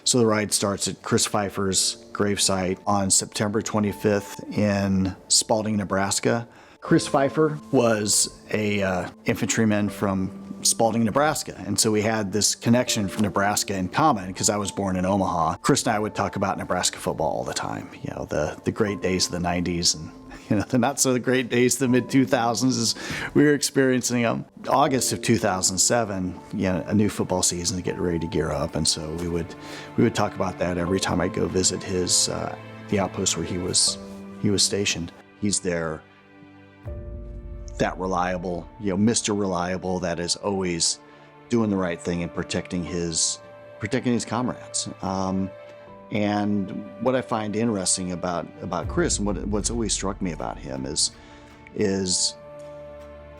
So the ride starts at Chris Pfeiffer's gravesite on September 25th in Spalding, Nebraska. Chris Pfeiffer was a infantryman from Spalding, Nebraska. And so we had this connection from Nebraska in common because I was born in Omaha. Chris and I would talk about Nebraska football all the time. You know, the great days of the 90s and the not so great days of the mid 2000s as we were experiencing them. August of 2007, a new football season to get ready to gear up. And so we would talk about that every time I'd go visit his, the outpost where he was stationed. He's there, that reliable, Mr. Reliable, that is always doing the right thing and protecting his comrades. And what I find interesting about Chris, and what's always struck me about him is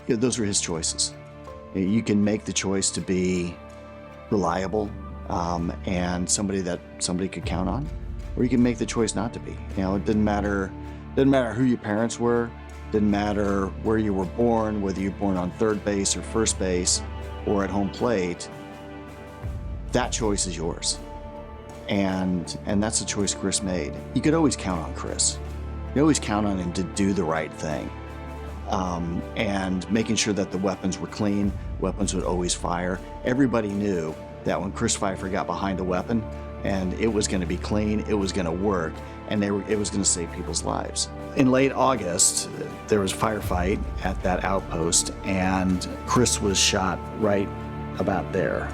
those are his choices. You can make the choice to be reliable and somebody could count on, or you can make the choice not to be. It didn't matter who your parents were. Didn't matter where you were born, whether you were born on third base or first base or at home plate. That choice is yours. And that's the choice Chris made. You could always count on Chris. You always count on him to do the right thing. And making sure that the weapons were clean, weapons would always fire. Everybody knew that when Chris Pfeiffer got behind a weapon and it was going to be clean, it was going to work, and it was going to save people's lives. In late August, there was a firefight at that outpost, and Chris was shot right about there.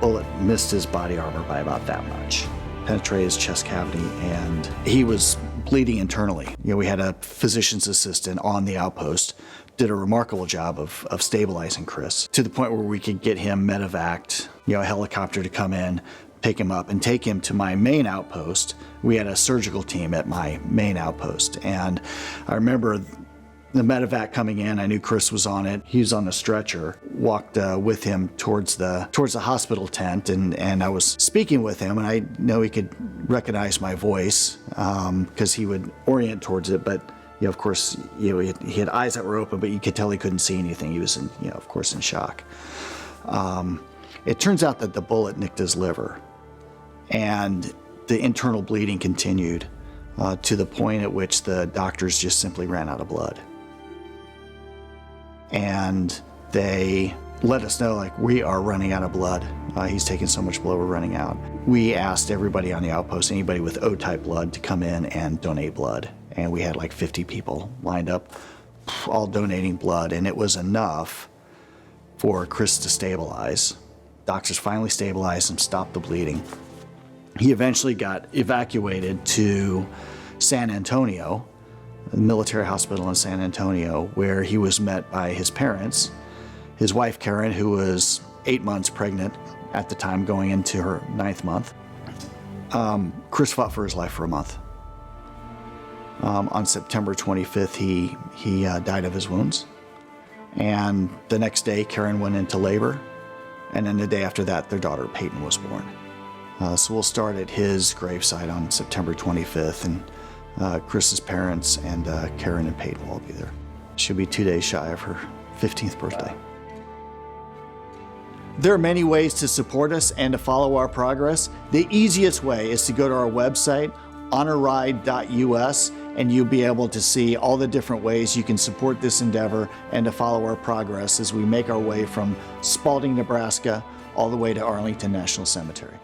Bullet missed his body armor by about that much, penetrated his chest cavity, and he was bleeding internally. We had a physician's assistant on the outpost, did a remarkable job of stabilizing Chris to the point where we could get him medevaced, a helicopter to come in, pick him up and take him to my main outpost. We had a surgical team at my main outpost, and I remember the medevac coming in. I knew Chris was on it. He was on the stretcher. Walked with him towards the hospital tent, and I was speaking with him, and I know he could recognize my voice because he would orient towards it. But of course, he had eyes that were open, but you could tell he couldn't see anything. He was of course, in shock. It turns out that the bullet nicked his liver, and the internal bleeding continued to the point at which the doctors just simply ran out of blood. And they let us know, we are running out of blood. He's taking so much blood, we're running out. We asked everybody on the outpost, anybody with O-type blood, to come in and donate blood. And we had 50 people lined up, all donating blood, and it was enough for Chris to stabilize. Doctors finally stabilized and stopped the bleeding. He eventually got evacuated to San Antonio, the military hospital in San Antonio, where he was met by his parents, his wife Karen, who was 8 months pregnant at the time, going into her 9th month. Chris fought for his life for a month. On September 25th, he died of his wounds. And the next day, Karen went into labor. And then the day after that, their daughter Peyton was born. So we'll start at his gravesite on September 25th, and Chris's parents and Karen and Peyton will all be there. She'll be 2 days shy of her 15th birthday. There are many ways to support us and to follow our progress. The easiest way is to go to our website, honorride.us, and you'll be able to see all the different ways you can support this endeavor and to follow our progress as we make our way from Spalding, Nebraska, all the way to Arlington National Cemetery.